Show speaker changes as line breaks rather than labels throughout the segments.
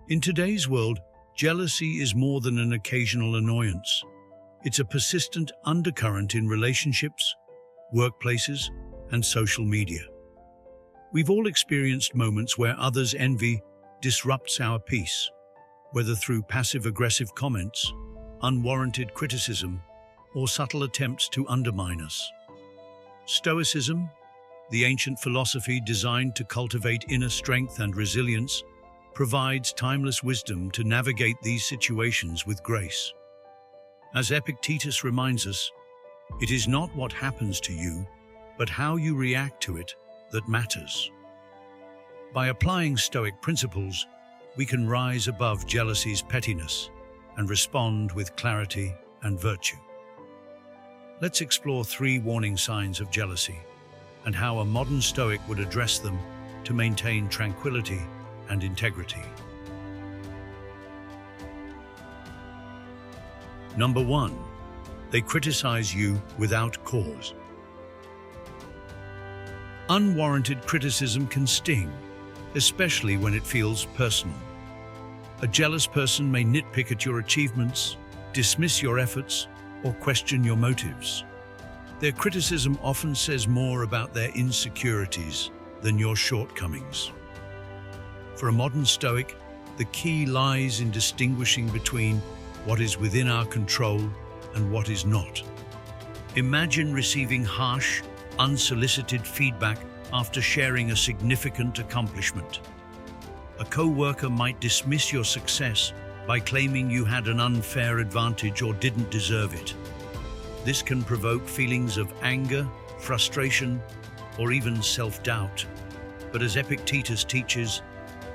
In today's world, jealousy is more than an occasional annoyance. It's a persistent undercurrent in relationships, workplaces, and social media. We've all experienced moments where others' envy disrupts our peace, whether through passive-aggressive comments, unwarranted criticism, or subtle attempts to undermine us. Stoicism, the ancient philosophy designed to cultivate inner strength and resilience, provides timeless wisdom to navigate these situations with grace. As Epictetus reminds us, it is not what happens to you, but how you react to it that matters. By applying Stoic principles, we can rise above jealousy's pettiness and respond with clarity and virtue. Let's explore 3 warning signs of jealousy and how a modern Stoic would address them to maintain tranquility and integrity. Number 1. They criticize you without cause. Unwarranted criticism can sting, especially when it feels personal. A jealous person may nitpick at your achievements, dismiss your efforts, or question your motives. Their criticism often says more about their insecurities than your shortcomings. For a modern Stoic, the key lies in distinguishing between what is within our control and what is not. Imagine receiving harsh, unsolicited feedback after sharing a significant accomplishment. A co-worker might dismiss your success by claiming you had an unfair advantage or didn't deserve it. This can provoke feelings of anger, frustration, or even self-doubt. But as Epictetus teaches,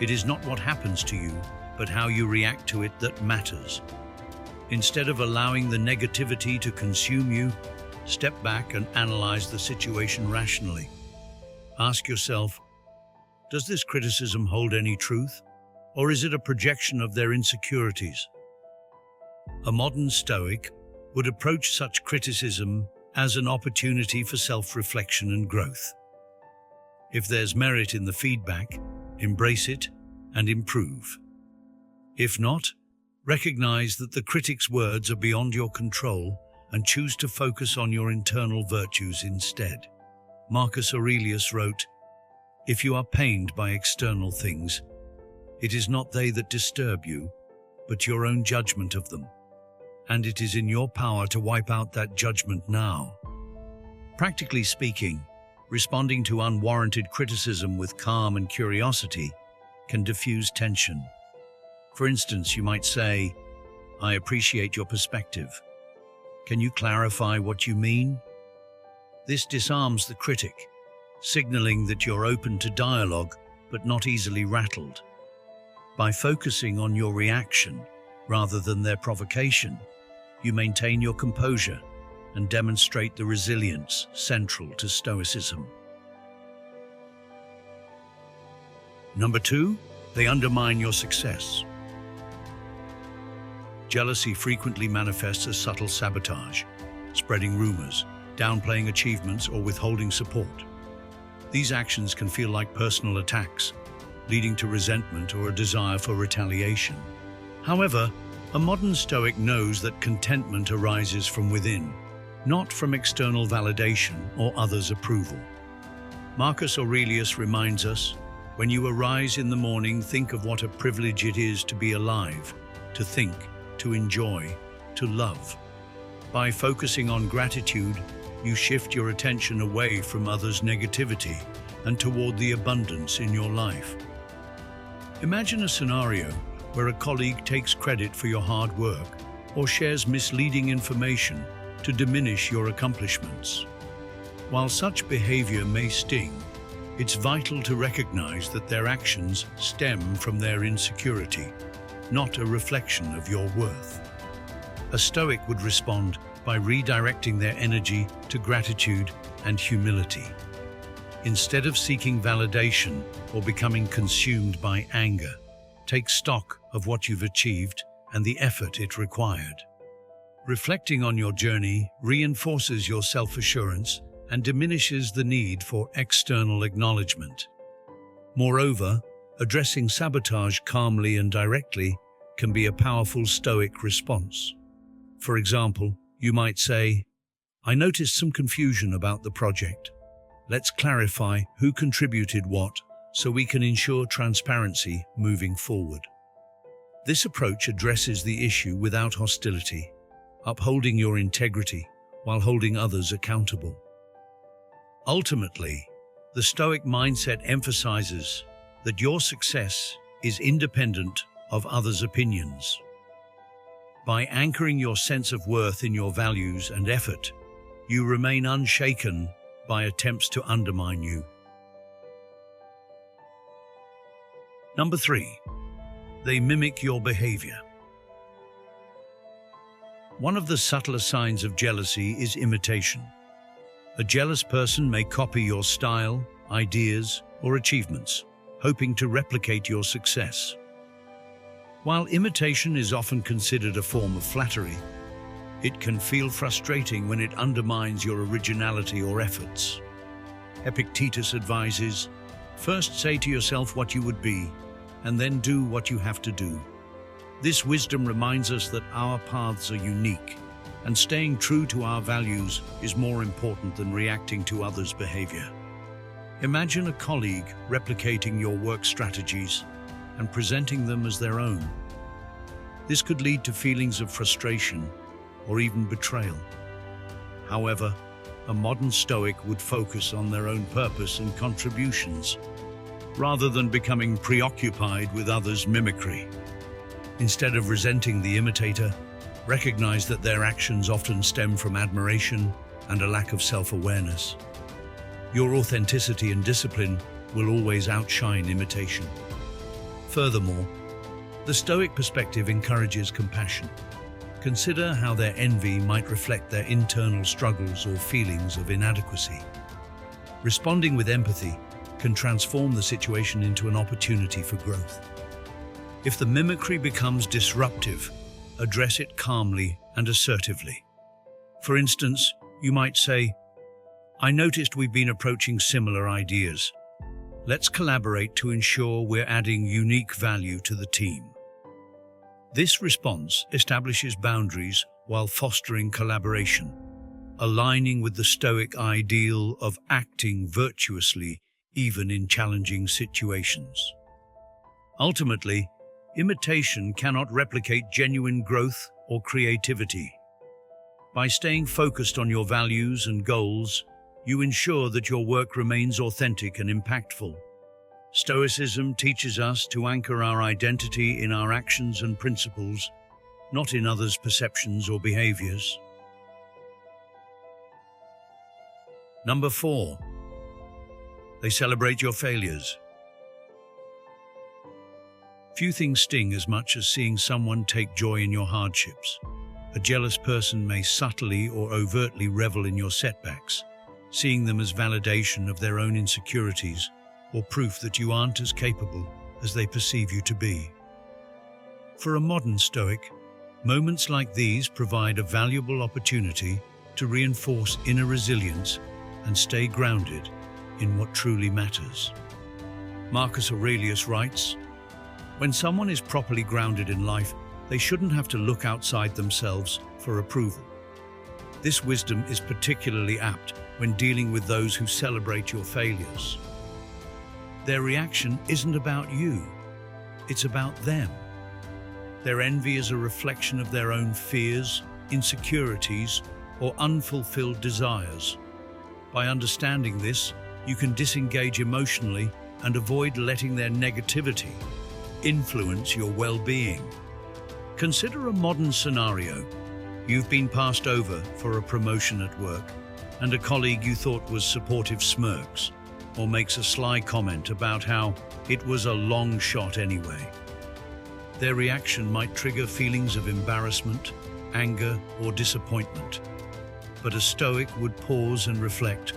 it is not what happens to you, but how you react to it that matters. Instead of allowing the negativity to consume you, step back and analyze the situation rationally. Ask yourself, does this criticism hold any truth, or is it a projection of their insecurities? A modern Stoic would approach such criticism as an opportunity for self-reflection and growth. If there's merit in the feedback, embrace it and improve. If not, recognize that the critic's words are beyond your control and choose to focus on your internal virtues instead. Marcus Aurelius wrote, "If you are pained by external things, it is not they that disturb you, but your own judgment of them. And it is in your power to wipe out that judgment now." Practically speaking, responding to unwarranted criticism with calm and curiosity can diffuse tension. For instance, you might say, "I appreciate your perspective. Can you clarify what you mean?" This disarms the critic, signaling that you're open to dialogue but not easily rattled. By focusing on your reaction rather than their provocation, you maintain your composure and demonstrate the resilience central to Stoicism. Number 2, they undermine your success. Jealousy frequently manifests as subtle sabotage, spreading rumors, downplaying achievements, or withholding support. These actions can feel like personal attacks, leading to resentment or a desire for retaliation. However, a modern Stoic knows that contentment arises from within, not from external validation or others' approval. Marcus Aurelius reminds us, "When you arise in the morning, think of what a privilege it is to be alive, to think, to enjoy, to love." By focusing on gratitude, you shift your attention away from others' negativity and toward the abundance in your life. Imagine a scenario where a colleague takes credit for your hard work or shares misleading information to diminish your accomplishments. While such behavior may sting, it's vital to recognize that their actions stem from their insecurity, not a reflection of your worth. A Stoic would respond by redirecting their energy to gratitude and humility. Instead of seeking validation or becoming consumed by anger, take stock of what you've achieved and the effort it required. Reflecting on your journey reinforces your self-assurance and diminishes the need for external acknowledgement. Moreover, Addressing sabotage calmly and directly can be a powerful Stoic response. For example, you might say, "I noticed some confusion about the project. Let's clarify who contributed what so we can ensure transparency moving forward." This approach addresses the issue without hostility, upholding your integrity while holding others accountable. Ultimately, the Stoic mindset emphasizes that your success is independent of others' opinions. By anchoring your sense of worth in your values and effort, you remain unshaken by attempts to undermine you. Number 3. They mimic your behavior. One of the subtler signs of jealousy is imitation. A jealous person may copy your style, ideas, or achievements, hoping to replicate your success. While imitation is often considered a form of flattery, it can feel frustrating when it undermines your originality or efforts. Epictetus advises, "First say to yourself what you would be, and then do what you have to do." This wisdom reminds us that our paths are unique, and staying true to our values is more important than reacting to others' behavior. Imagine a colleague replicating your work strategies and presenting them as their own. This could lead to feelings of frustration or even betrayal. However, a modern Stoic would focus on their own purpose and contributions, rather than becoming preoccupied with others' mimicry. Instead of resenting the imitator, recognize that their actions often stem from admiration and a lack of self-awareness. Your authenticity and discipline will always outshine imitation. Furthermore, the Stoic perspective encourages compassion. Consider how their envy might reflect their internal struggles or feelings of inadequacy. Responding with empathy can transform the situation into an opportunity for growth. If the mimicry becomes disruptive, address it calmly and assertively. For instance, you might say, "I noticed we've been approaching similar ideas. Let's collaborate to ensure we're adding unique value to the team." This response establishes boundaries while fostering collaboration, aligning with the Stoic ideal of acting virtuously even in challenging situations. Ultimately, imitation cannot replicate genuine growth or creativity. By staying focused on your values and goals, you ensure that your work remains authentic and impactful. Stoicism teaches us to anchor our identity in our actions and principles, not in others' perceptions or behaviors. Number 4. They celebrate your failures. Few things sting as much as seeing someone take joy in your hardships. A jealous person may subtly or overtly revel in your setbacks, seeing them as validation of their own insecurities or proof that you aren't as capable as they perceive you to be. For a modern Stoic, moments like these provide a valuable opportunity to reinforce inner resilience and stay grounded in what truly matters. Marcus Aurelius writes, "When someone is properly grounded in life, they shouldn't have to look outside themselves for approval." This wisdom is particularly apt when dealing with those who celebrate your failures. Their reaction isn't about you, it's about them. Their envy is a reflection of their own fears, insecurities, or unfulfilled desires. By understanding this, you can disengage emotionally and avoid letting their negativity influence your well-being. Consider a modern scenario. You've been passed over for a promotion at work, and a colleague you thought was supportive smirks or makes a sly comment about how it was a long shot anyway. Their reaction might trigger feelings of embarrassment, anger, or disappointment. But a Stoic would pause and reflect,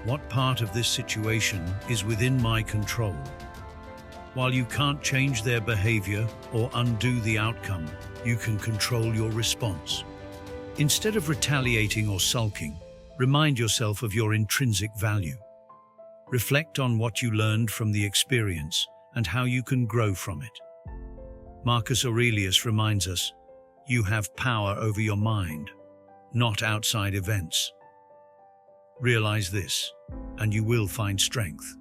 what part of this situation is within my control? While you can't change their behavior or undo the outcome, you can control your response. Instead of retaliating or sulking, remind yourself of your intrinsic value. Reflect on what you learned from the experience and how you can grow from it. Marcus Aurelius reminds us, you have power over your mind, not outside events. Realize this, and you will find strength.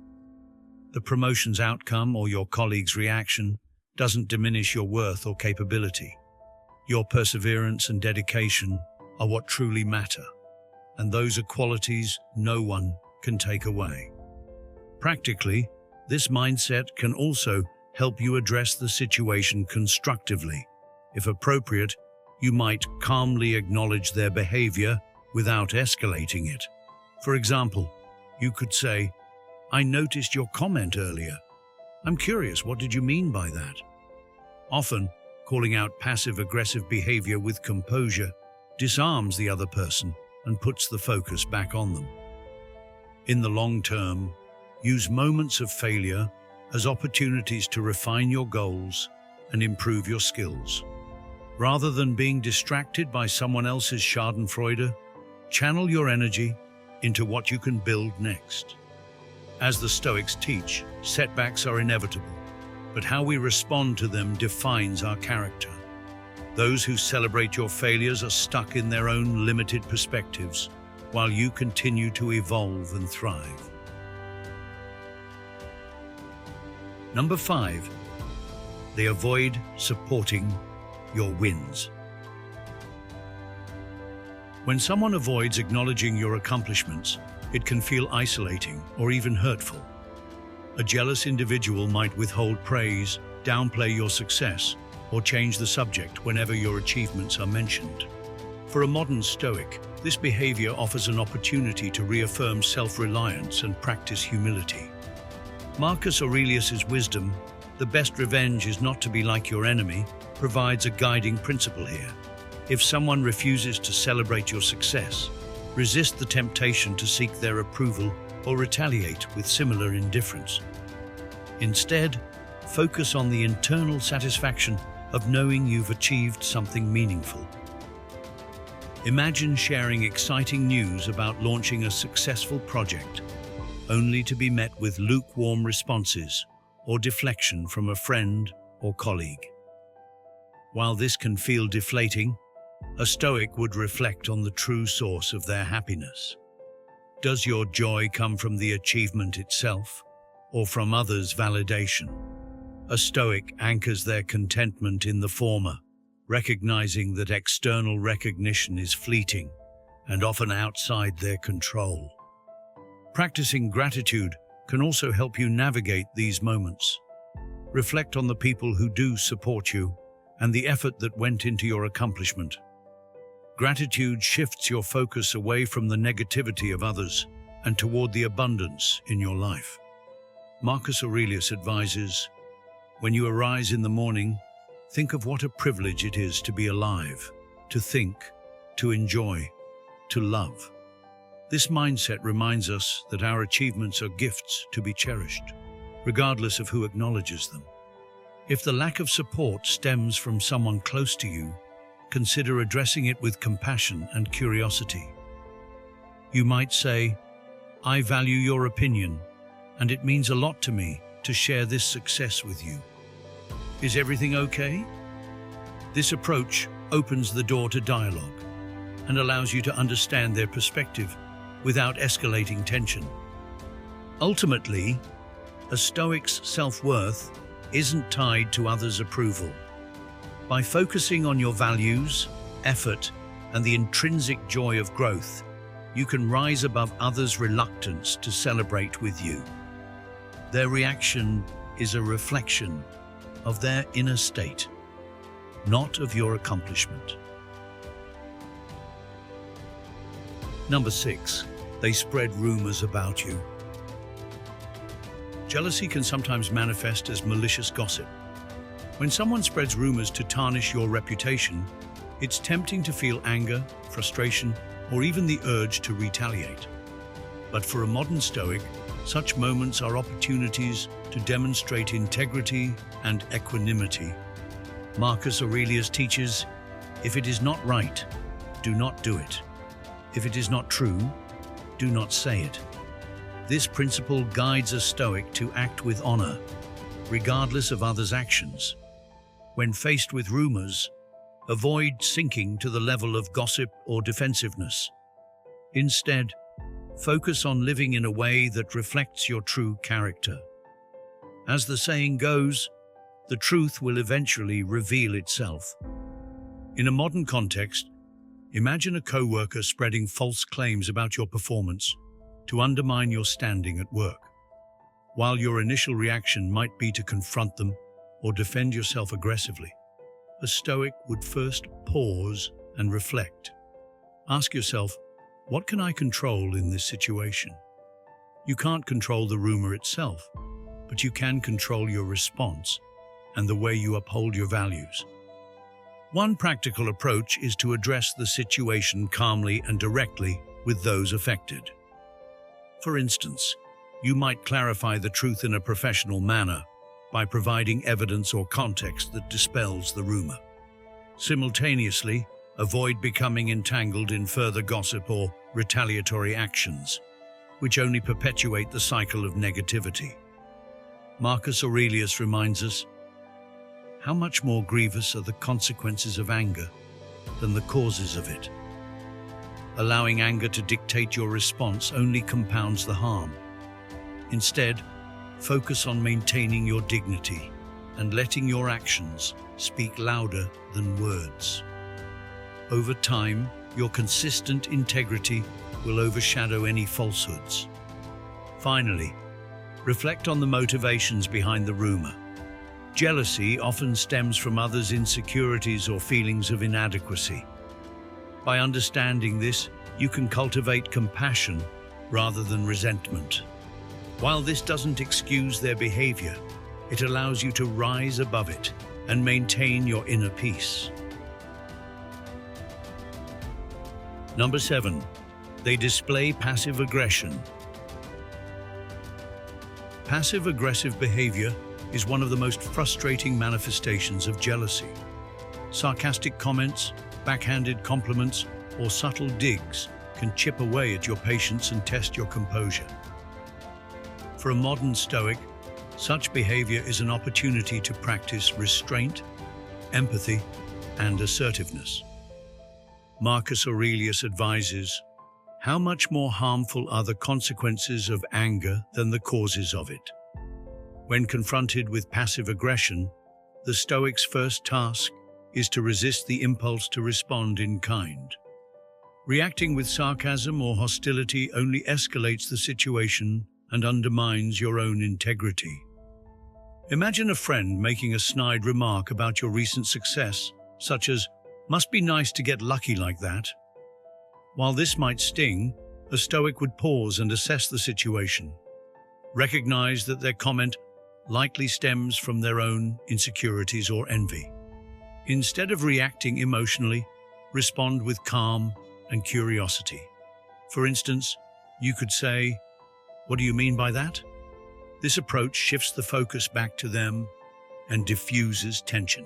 The promotion's outcome or your colleague's reaction doesn't diminish your worth or capability. Your perseverance and dedication are what truly matter, and those are qualities no one can take away. Practically, this mindset can also help you address the situation constructively. If appropriate, you might calmly acknowledge their behavior without escalating it. For example, you could say, "I noticed your comment earlier. I'm curious, what did you mean by that?" Often, calling out passive-aggressive behavior with composure disarms the other person and puts the focus back on them. In the long term, use moments of failure as opportunities to refine your goals and improve your skills. Rather than being distracted by someone else's schadenfreude, channel your energy into what you can build next. As the Stoics teach, setbacks are inevitable, but how we respond to them defines our character. Those who celebrate your failures are stuck in their own limited perspectives, while you continue to evolve and thrive. Number 5, they avoid supporting your wins. When someone avoids acknowledging your accomplishments, it can feel isolating or even hurtful. A jealous individual might withhold praise, downplay your success, or change the subject whenever your achievements are mentioned. For a modern Stoic, this behavior offers an opportunity to reaffirm self-reliance and practice humility. Marcus Aurelius's wisdom, "The best revenge is not to be like your enemy," provides a guiding principle here. If someone refuses to celebrate your success, resist the temptation to seek their approval or retaliate with similar indifference. Instead, focus on the internal satisfaction of knowing you've achieved something meaningful. Imagine sharing exciting news about launching a successful project, only to be met with lukewarm responses or deflection from a friend or colleague. While this can feel deflating, a Stoic would reflect on the true source of their happiness. Does your joy come from the achievement itself, or from others' validation? A Stoic anchors their contentment in the former, recognizing that external recognition is fleeting and often outside their control. Practicing gratitude can also help you navigate these moments. Reflect on the people who do support you and the effort that went into your accomplishment. Gratitude shifts your focus away from the negativity of others and toward the abundance in your life. Marcus Aurelius advises, when you arise in the morning, think of what a privilege it is to be alive, to think, to enjoy, to love. This mindset reminds us that our achievements are gifts to be cherished, regardless of who acknowledges them. If the lack of support stems from someone close to you, consider addressing it with compassion and curiosity. You might say, "I value your opinion, and it means a lot to me to share this success with you. Is everything okay?" This approach opens the door to dialogue and allows you to understand their perspective without escalating tension. Ultimately, a Stoic's self-worth isn't tied to others' approval. By focusing on your values, effort, and the intrinsic joy of growth, you can rise above others' reluctance to celebrate with you. Their reaction is a reflection of their inner state, not of your accomplishment. Number 6, they spread rumors about you. Jealousy can sometimes manifest as malicious gossip. When someone spreads rumors to tarnish your reputation, it's tempting to feel anger, frustration, or even the urge to retaliate. But for a modern Stoic, such moments are opportunities to demonstrate integrity and equanimity. Marcus Aurelius teaches, if it is not right, do not do it. If it is not true, do not say it. This principle guides a Stoic to act with honor, regardless of others' actions. When faced with rumors, avoid sinking to the level of gossip or defensiveness. Instead, focus on living in a way that reflects your true character. As the saying goes, the truth will eventually reveal itself. In a modern context, imagine a coworker spreading false claims about your performance to undermine your standing at work. While your initial reaction might be to confront them or defend yourself aggressively, a Stoic would first pause and reflect. Ask yourself, what can I control in this situation? You can't control the rumor itself, but you can control your response and the way you uphold your values. One practical approach is to address the situation calmly and directly with those affected. For instance, you might clarify the truth in a professional manner by providing evidence or context that dispels the rumor. Simultaneously, avoid becoming entangled in further gossip or retaliatory actions, which only perpetuate the cycle of negativity. Marcus Aurelius reminds us, how much more grievous are the consequences of anger than the causes of it? Allowing anger to dictate your response only compounds the harm. Instead, focus on maintaining your dignity and letting your actions speak louder than words. Over time, your consistent integrity will overshadow any falsehoods. Finally, reflect on the motivations behind the rumor. Jealousy often stems from others' insecurities or feelings of inadequacy. By understanding this, you can cultivate compassion rather than resentment. While this doesn't excuse their behavior, it allows you to rise above it and maintain your inner peace. Number 7. They display passive aggression. Passive-aggressive behavior is one of the most frustrating manifestations of jealousy. Sarcastic comments, backhanded compliments, or subtle digs can chip away at your patience and test your composure. For a modern Stoic, such behavior is an opportunity to practice restraint, empathy, and assertiveness. Marcus Aurelius advises, how much more harmful are the consequences of anger than the causes of it? When confronted with passive aggression, the Stoic's first task is to resist the impulse to respond in kind. Reacting with sarcasm or hostility only escalates the situation and undermines your own integrity. Imagine a friend making a snide remark about your recent success, such as, "Must be nice to get lucky like that." While this might sting, a Stoic would pause and assess the situation. Recognize that their comment likely stems from their own insecurities or envy. Instead of reacting emotionally, respond with calm and curiosity. For instance, you could say, "What do you mean by that?" This approach shifts the focus back to them and diffuses tension.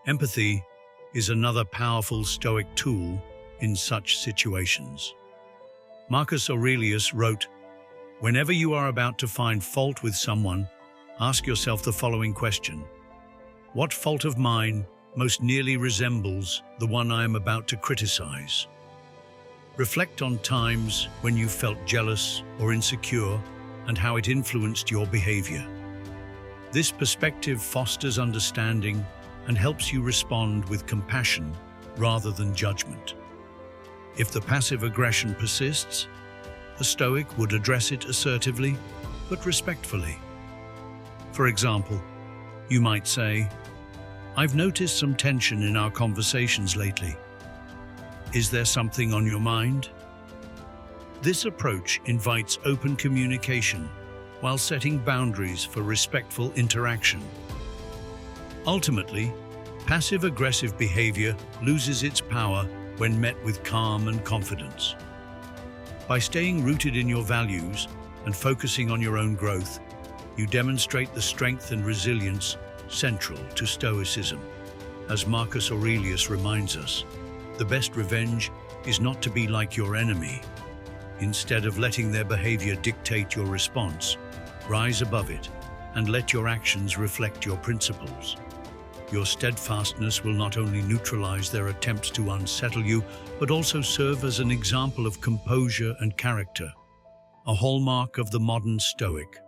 Empathy is another powerful Stoic tool in such situations. Marcus Aurelius wrote, "Whenever you are about to find fault with someone, ask yourself the following question: what fault of mine most nearly resembles the one I am about to criticize? Reflect on times when you felt jealous or insecure and how it influenced your behavior. This perspective fosters understanding and helps you respond with compassion rather than judgment. If the passive aggression persists, a Stoic would address it assertively but respectfully. For example, you might say, "I've noticed some tension in our conversations lately. Is there something on your mind?" This approach invites open communication while setting boundaries for respectful interaction. Ultimately, passive-aggressive behavior loses its power when met with calm and confidence. By staying rooted in your values and focusing on your own growth, you demonstrate the strength and resilience central to Stoicism. As Marcus Aurelius reminds us, the best revenge is not to be like your enemy. Instead of letting their behavior dictate your response, rise above it and let your actions reflect your principles. Your steadfastness will not only neutralize their attempts to unsettle you, but also serve as an example of composure and character, a hallmark of the modern Stoic.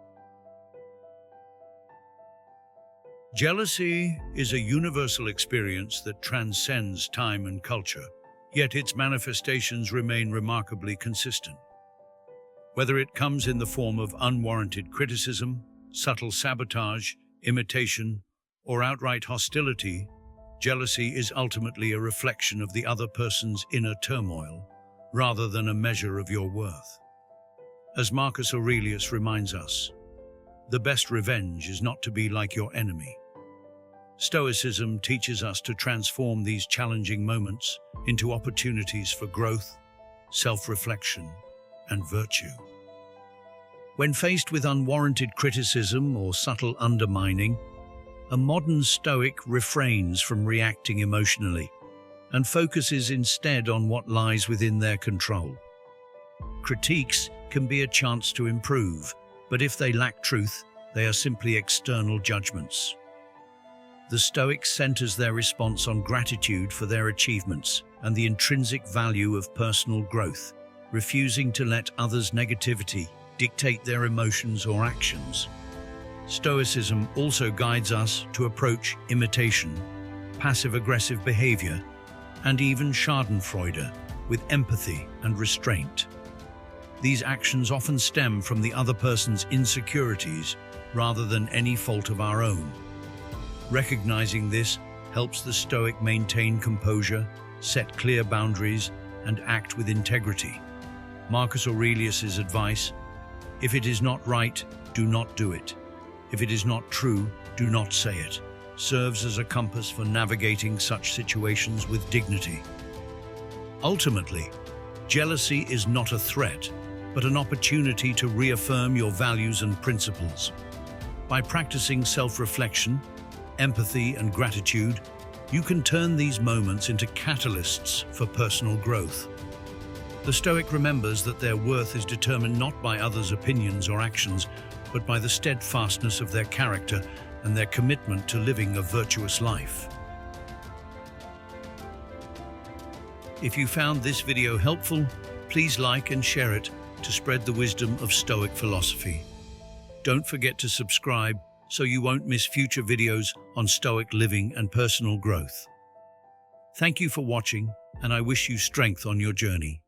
Jealousy is a universal experience that transcends time and culture, yet its manifestations remain remarkably consistent. Whether it comes in the form of unwarranted criticism, subtle sabotage, imitation, or outright hostility, jealousy is ultimately a reflection of the other person's inner turmoil, rather than a measure of your worth. As Marcus Aurelius reminds us, the best revenge is not to be like your enemy. Stoicism teaches us to transform these challenging moments into opportunities for growth, self-reflection, and virtue. When faced with unwarranted criticism or subtle undermining, a modern Stoic refrains from reacting emotionally and focuses instead on what lies within their control. Critiques can be a chance to improve, but if they lack truth, they are simply external judgments. The Stoic centers their response on gratitude for their achievements and the intrinsic value of personal growth, refusing to let others' negativity dictate their emotions or actions. Stoicism also guides us to approach imitation, passive-aggressive behavior, and even schadenfreude with empathy and restraint. These actions often stem from the other person's insecurities rather than any fault of our own. Recognizing this helps the Stoic maintain composure, set clear boundaries, and act with integrity. Marcus Aurelius's advice: if it is not right, do not do it. If it is not true, do not say it, serves as a compass for navigating such situations with dignity. Ultimately, jealousy is not a threat, but an opportunity to reaffirm your values and principles. By practicing self-reflection, empathy, and gratitude, you can turn these moments into catalysts for personal growth. The Stoic remembers that their worth is determined not by others' opinions or actions, but by the steadfastness of their character and their commitment to living a virtuous life. If you found this video helpful, please like and share it to spread the wisdom of Stoic philosophy. Don't forget to subscribe so you won't miss future videos on Stoic living and personal growth. Thank you for watching, and I wish you strength on your journey.